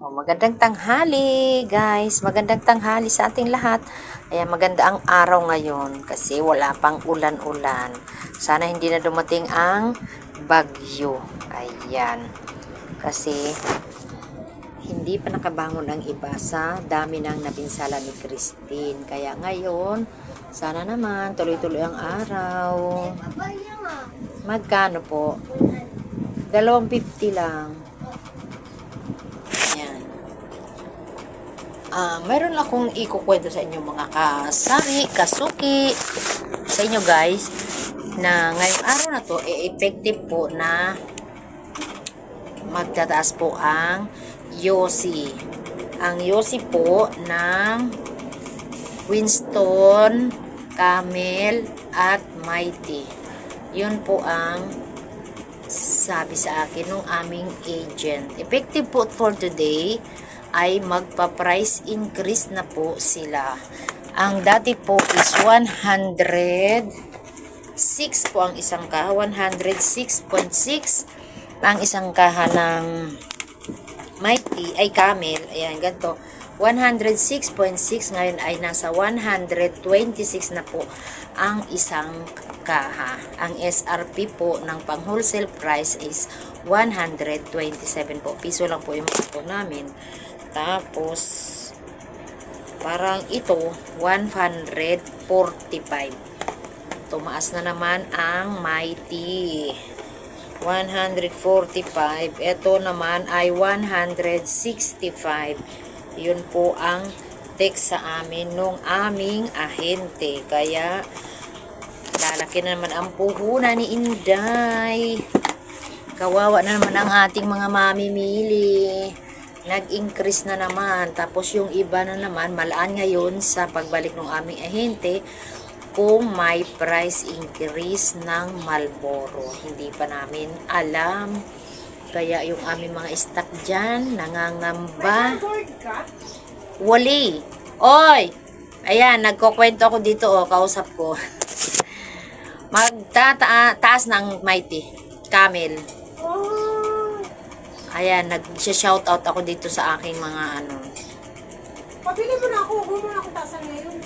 Magandang tanghali, guys. Magandang tanghali sa ating lahat. Ayan, maganda ang araw ngayon kasi wala pang ulan-ulan. Sana hindi na dumating ang bagyo. Ayan. Kasi hindi pa nakabangon ang iba sa dami ng napinsala ni Christine. Kaya ngayon, sana naman tuloy-tuloy ang araw. Magkano po? 250 lang. Meron akong ikukwento sa inyo mga kasari, kasuki sa inyo guys na ngayong araw na to effective po na magtataas po ang Yossi. Ang Yossi po ng Winston, Camel at Mighty. Yun po ang sabi sa akin ng aming agent. Effective po for today ay magpa-price increase na po sila. Ang dati po is 106 po ang isang kaha, 106.6 ang isang kaha ng Mighty ay Camel. Ayan, ganito. 106.6 ngayon ay nasa 126 na po ang isang kaha. Ang SRP po ng pang wholesale price is 127 po. Piso lang po yung po namin. Tapos, parang ito, 145. Tumaas na naman ang Mighty. 145. Ito naman ay 165. Yun po ang text sa amin nung aming ahente. Kaya, lalaki na naman ang puhunan ni Inday. Kawawa na naman ang ating mga mamimili. Nag-increase na naman. Tapos yung iba na naman, malaan ngayon sa pagbalik ng aming ahente kung may price increase ng Marlboro. Hindi pa namin alam. Kaya yung aming mga stock dyan, nangangamba. Wali. Oy! Ayan, nagkukwento ako dito, kausap ko. Magtataas ng Mighty. Camel. Ayan, nag-shoutout ako dito sa aking mga ano. Pabili mo na ako, huwag mo na ako tasan ngayon.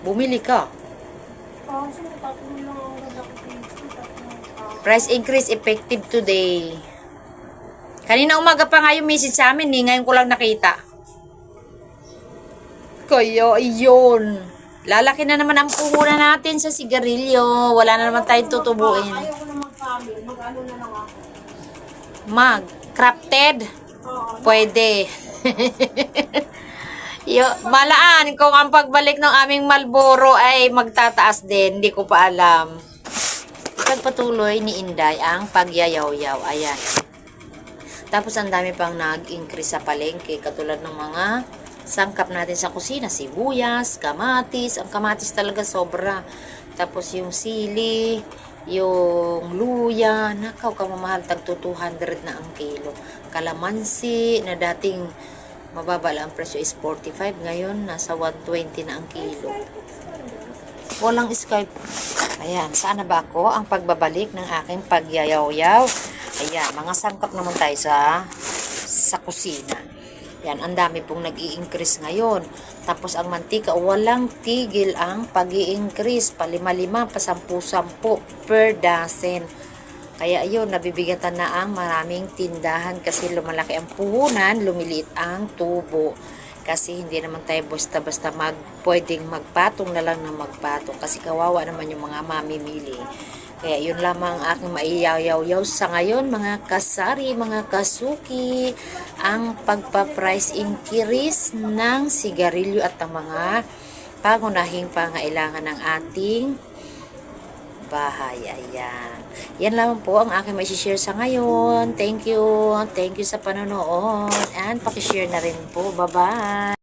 Bumili ka. Kasi tatlo lang ang lalaki dito. Price increase effective today. Kanina umaga pa nga yung message sa amin, ngayon ko lang nakita. Kaya, yun. Lalaki na naman ang puhunan natin sa sigarilyo. Wala na naman tayong tutubuin. Ayaw ko na mag-family, mag-ano na lang ako. Crafted? Pwede. Malaan kung ang pagbalik ng aming Marlboro ay magtataas din. Hindi ko pa alam. Pagpatuloy ni Inday ang pagyayaw-yaw. Ayan. Tapos ang dami pang nag-increase sa palengke. Katulad ng mga sangkap natin sa kusina. Sibuyas, kamatis. Ang kamatis talaga sobra. Tapos yung sili, yung luya, nakaw kamamahal, tagto 200 na ang kilo. Kalamansi na dating mababa lang ang presyo is 45, ngayon nasa 120 na ang kilo. Walang Skype. Ayan, saan na ba ako? Ang pagbabalik ng aking pagyayaw-yaw. Ayan, mga sangkap naman tayo sa kusina. Yan, ang dami pong nag-i-increase ngayon. Tapos ang mantika, walang tigil ang pag-i-increase. Pa 5-5, pa 10-10 per dozen. Kaya yun, nabibigatan na ang maraming tindahan kasi lumalaki ang puhunan, lumiliit ang tubo. Kasi hindi naman tayo basta-basta pwedeng magpatong na lang ng magpatong. Kasi kawawa naman yung mga mamimili. Kaya yun lamang ang aking maiyaw-yaw sa ngayon, mga kasari, mga kasuki, ang pagpa-price increase ng sigarilyo at ang mga pangunahing pangailangan ng ating bahay. Ayan. Yan lamang po ang aking mai-share sa ngayon. Thank you. Thank you sa panonood. And pakishare na rin po. Bye-bye.